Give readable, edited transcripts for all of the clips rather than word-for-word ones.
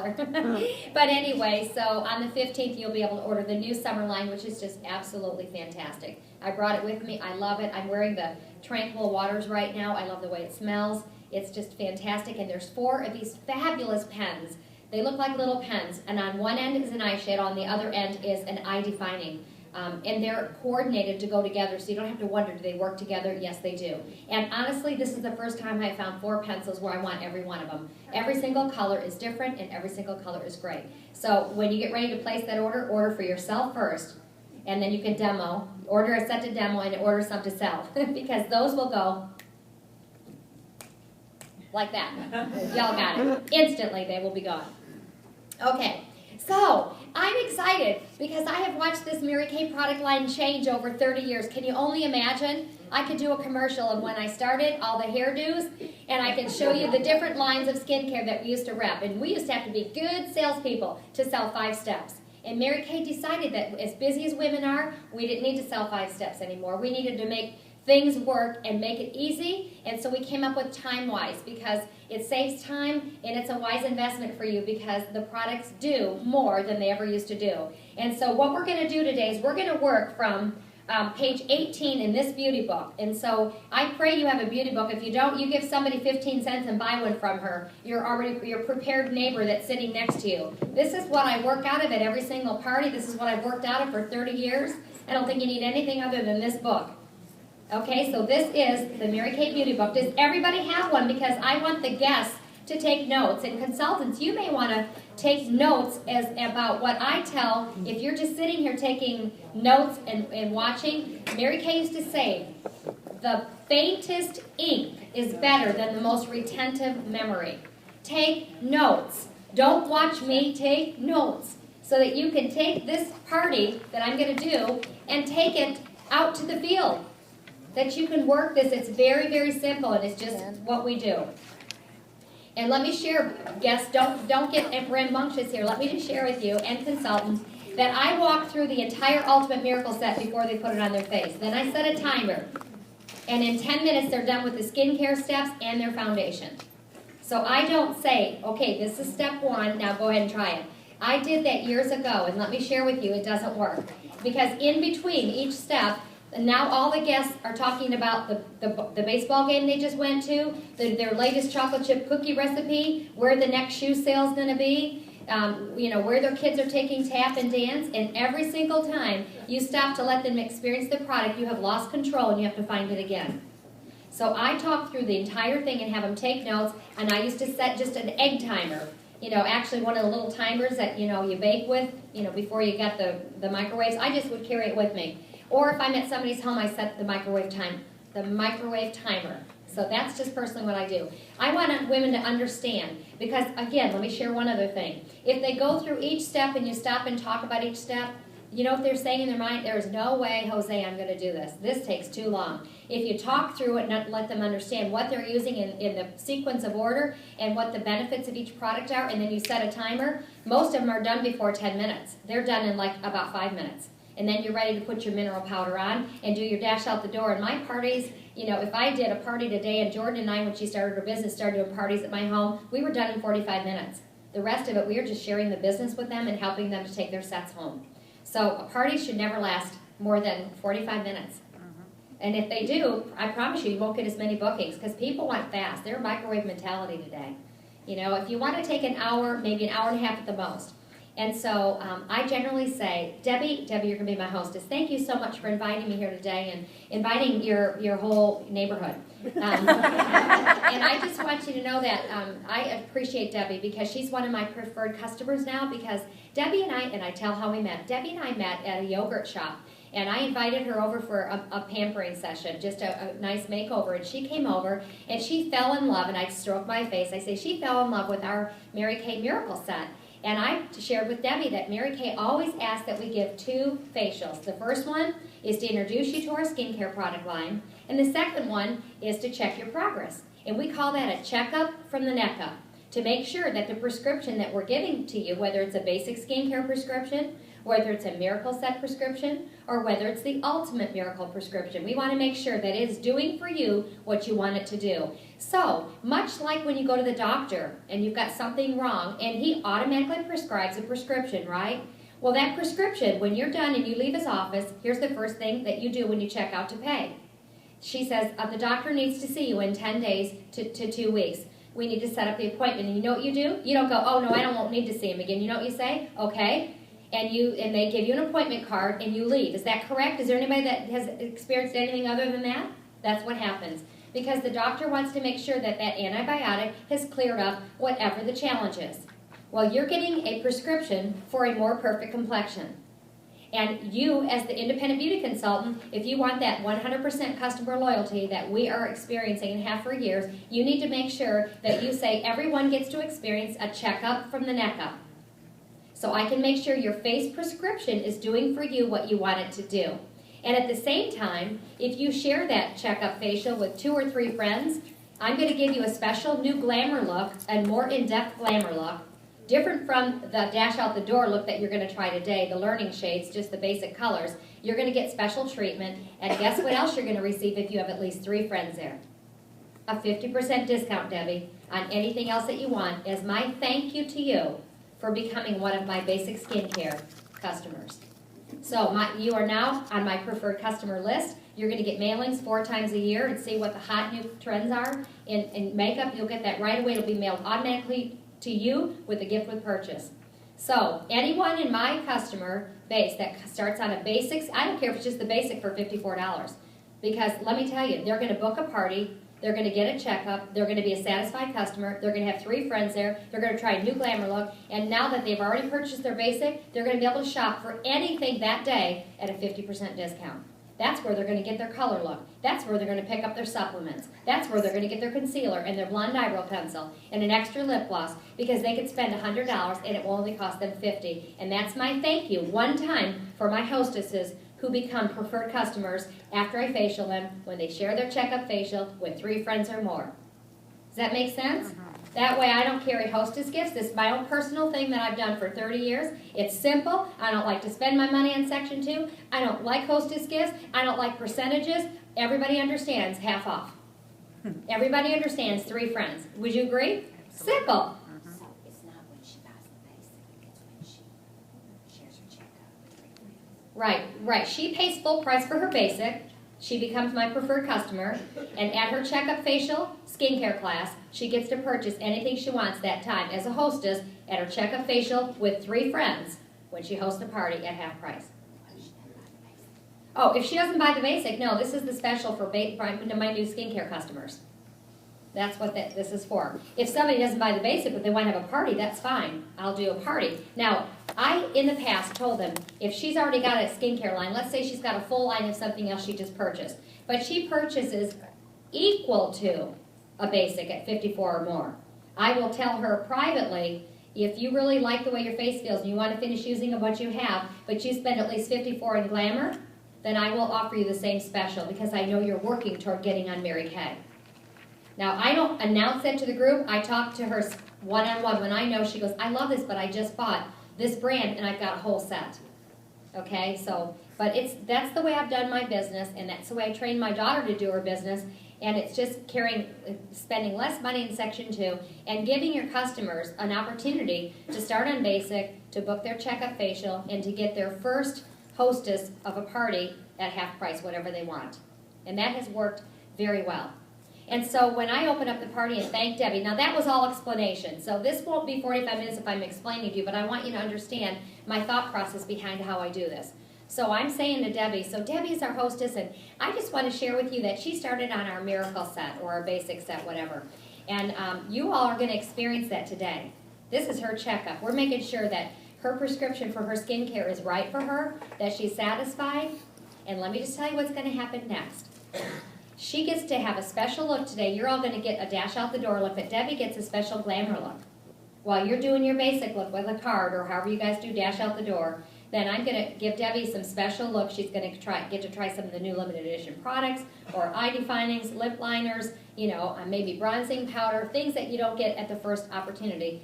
But anyway, so on the 15th, you'll be able to order the new summer line, which is just absolutely fantastic. I brought it with me. I love it. I'm wearing the Tranquil Waters right now. I love the way it smells. It's just fantastic. And there's 4 of these fabulous pens. They look like little pens. And on one end is an eyeshadow. On the other end is an eye defining. And they're coordinated to go together, so you don't have to wonder, do they work together? Yes, they do. And honestly, this is the first time I found 4 pencils where I want every one of them. Every single color is different, and every single color is great. So when you get ready to place that order, order for yourself first, and then you can demo. Order a set to demo and order some to sell, because those will go like that. Y'all got it. Instantly, they will be gone. Okay. So, I'm excited because I have watched this Mary Kay product line change over 30 years. Can you only imagine? I could do a commercial of when I started, all the hairdos, and I can show you the different lines of skincare that we used to rep. And we used to have to be good salespeople to sell 5 steps. And Mary Kay decided that as busy as women are, we didn't need to sell 5 steps anymore. We needed to make things work and make it easy, and so we came up with Time-Wise because it saves time and it's a wise investment for you because the products do more than they ever used to do. And so what we're going to do today is we're going to work from page 18 in this beauty book. And so I pray you have a beauty book. If you don't, you give somebody 15 cents and buy one from her. You're already your prepared neighbor that's sitting next to you. This is what I work out of at every single party. This is what I've worked out of for 30 years. I don't think you need anything other than this book. Okay, so this is the Mary Kay Beauty Book. Does everybody have one? Because I want the guests to take notes. And consultants, you may want to take notes about what I tell. If you're just sitting here taking notes and watching, Mary Kay used to say, the faintest ink is better than the most retentive memory. Take notes. Don't watch me, take notes. So that you can take this party that I'm going to do and take it out to the field. That you can work this. It's very, very simple, and it's just what we do. And let me share, guests, don't get rambunctious here. Let me just share with you and consultants that I walk through the entire Ultimate Miracle set before they put it on their face. Then I set a timer, and in 10 minutes they're done with the skincare steps and their foundation. So I don't say, okay, this is step 1, now go ahead and try it. I did that years ago, and let me share with you, it doesn't work. Because in between each step, and now all the guests are talking about the baseball game they just went to, their latest chocolate chip cookie recipe, where the next shoe sale is going to be, where their kids are taking tap and dance, and every single time you stop to let them experience the product, you have lost control and you have to find it again. So I talk through the entire thing and have them take notes, and I used to set just an egg timer. Actually one of the little timers that, you bake with, before you got the microwaves. I just would carry it with me. Or if I'm at somebody's home, I set the microwave timer. So that's just personally what I do. I want women to understand, because again, let me share one other thing. If they go through each step and you stop and talk about each step, if they're saying in their mind, there's no way, Jose, I'm going to do this. This takes too long. If you talk through it and let them understand what they're using in the sequence of order and what the benefits of each product are, and then you set a timer, most of them are done before 10 minutes. They're done in like about 5 minutes. And then you're ready to put your mineral powder on and do your dash out the door. And my parties, if I did a party today, and Jordan and I, when she started her business, started doing parties at my home, we were done in 45 minutes. The rest of it, we were just sharing the business with them and helping them to take their sets home. So a party should never last more than 45 minutes. And if they do, I promise you won't get as many bookings, because people want fast. They're a microwave mentality today. If you want to take an hour, maybe an hour and a half at the most. And so I generally say, Debbie, you're going to be my hostess. Thank you so much for inviting me here today and inviting your whole neighborhood. And I just want you to know that I appreciate Debbie, because she's one of my preferred customers now, because Debbie and I tell how we met. Debbie and I met at a yogurt shop. And I invited her over for a pampering session, just a nice makeover. And she came over, and she fell in love, and I stroked my face. I say, she fell in love with our Mary Kay Miracle set. And I shared with Debbie that Mary Kay always asks that we give 2 facials. The first one is to introduce you to our skincare product line, and the second one is to check your progress. And we call that a checkup from the neck up, to make sure that the prescription that we're giving to you, whether it's a basic skincare prescription, whether it's a miracle set prescription, or whether it's the ultimate miracle prescription, we want to make sure that it is doing for you what you want it to do. So, much like when you go to the doctor and you've got something wrong and he automatically prescribes a prescription, right? Well, that prescription, when you're done and you leave his office, here's the first thing that you do when you check out to pay. She says, the doctor needs to see you in 10 days to 2 weeks. We need to set up the appointment. And you know what you do? You don't go, oh, no, I won't need to see him again. You know what you say? Okay. And they give you an appointment card and you leave. Is that correct? Is there anybody that has experienced anything other than that? That's what happens. Because the doctor wants to make sure that that antibiotic has cleared up whatever the challenge is. Well, you're getting a prescription for a more perfect complexion. And you, as the independent beauty consultant, if you want that 100% customer loyalty that we are experiencing and have for years, you need to make sure that you say everyone gets to experience a checkup from the neck up. So I can make sure your face prescription is doing for you what you want it to do. And at the same time, if you share that checkup facial with 2 or 3 friends, I'm going to give you a special new glamour look, and more in-depth glamour look, different from the dash out the door look that you're going to try today, the learning shades, just the basic colors. You're going to get special treatment, and guess what else you're going to receive if you have at least 3 friends there? A 50% discount, Debbie, on anything else that you want as my thank you to you for becoming one of my basic skincare customers. So you are now on my preferred customer list. You're going to get mailings 4 times a year and see what the hot new trends are. In makeup, you'll get that right away. It'll be mailed automatically to you with a gift with purchase. So anyone in my customer base that starts on a basics, I don't care if it's just the basic for $54. Because let me tell you, they're going to book a party. They're going to get a checkup. They're going to be a satisfied customer. They're going to have 3 friends there. They're going to try a new glamour look. And now that they've already purchased their basic, they're going to be able to shop for anything that day at a 50% discount. That's where they're going to get their color look. That's where they're going to pick up their supplements. That's where they're going to get their concealer and their blonde eyebrow pencil and an extra lip gloss, because they could spend $100 and it will only cost them $50. And that's my thank you one time for my hostesses who become preferred customers after I facial them when they share their checkup facial with 3 friends or more. Does that make sense? That way I don't carry hostess gifts. This is my own personal thing that I've done for 30 years. It's simple. I don't like to spend my money on Section 2. I don't like hostess gifts. I don't like percentages. Everybody understands half off. Everybody understands 3 friends. Would you agree? Simple. So it's not when she buys the basic, it's when she shares her checkup with 3 friends. Right. She pays full price for her basic. She becomes my preferred customer, and at her checkup facial skincare class, she gets to purchase anything she wants that time as a hostess at her checkup facial with 3 friends when she hosts a party at half price. Oh, if she doesn't buy the basic, no, this is the special for my new skincare customers. That's what this is for. If somebody doesn't buy the basic but they want to have a party, that's fine. I'll do a party. Now, I, in the past, told them if she's already got a skincare line, let's say she's got a full line of something else she just purchased, but she purchases equal to a basic at $54 or more, I will tell her privately, if you really like the way your face feels and you want to finish using what you have, but you spend at least $54 in glamour, then I will offer you the same special because I know you're working toward getting on Mary Kay. Now, I don't announce that to the group. I talk to her one-on-one when I know she goes, I love this, but I just bought this brand and I've got a whole set. Okay, so, but that's the way I've done my business, and that's the way I trained my daughter to do her business, and it's just spending less money in Section 2 and giving your customers an opportunity to start on basic, to book their checkup facial, and to get their first hostess of a party at half price, whatever they want. And that has worked very well. And so when I open up the party and thank Debbie, now that was all explanation. So this won't be 45 minutes if I'm explaining to you, but I want you to understand my thought process behind how I do this. So I'm saying to Debbie, so Debbie's our hostess, and I just want to share with you that she started on our miracle set or our basic set, whatever. And you all are going to experience that today. This is her checkup. We're making sure that her prescription for her skincare is right for her, that she's satisfied. And let me just tell you what's going to happen next. She gets to have a special look today. You're all going to get a dash out the door look, but Debbie gets a special glamour look. While you're doing your basic look with a card or however you guys do dash out the door, then I'm going to give Debbie some special looks. She's going to get to try some of the new limited edition products, or eye definings, lip liners, you know, maybe bronzing powder, things that you don't get at the first opportunity,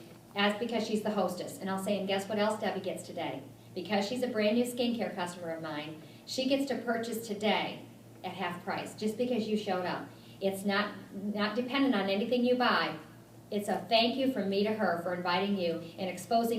because she's the hostess. And I'll say, and guess what else Debbie gets today? Because she's a brand new skincare customer of mine, she gets to purchase today at half price, just because you showed up. It's not dependent on anything you buy. It's a thank you from me to her for inviting you and exposing you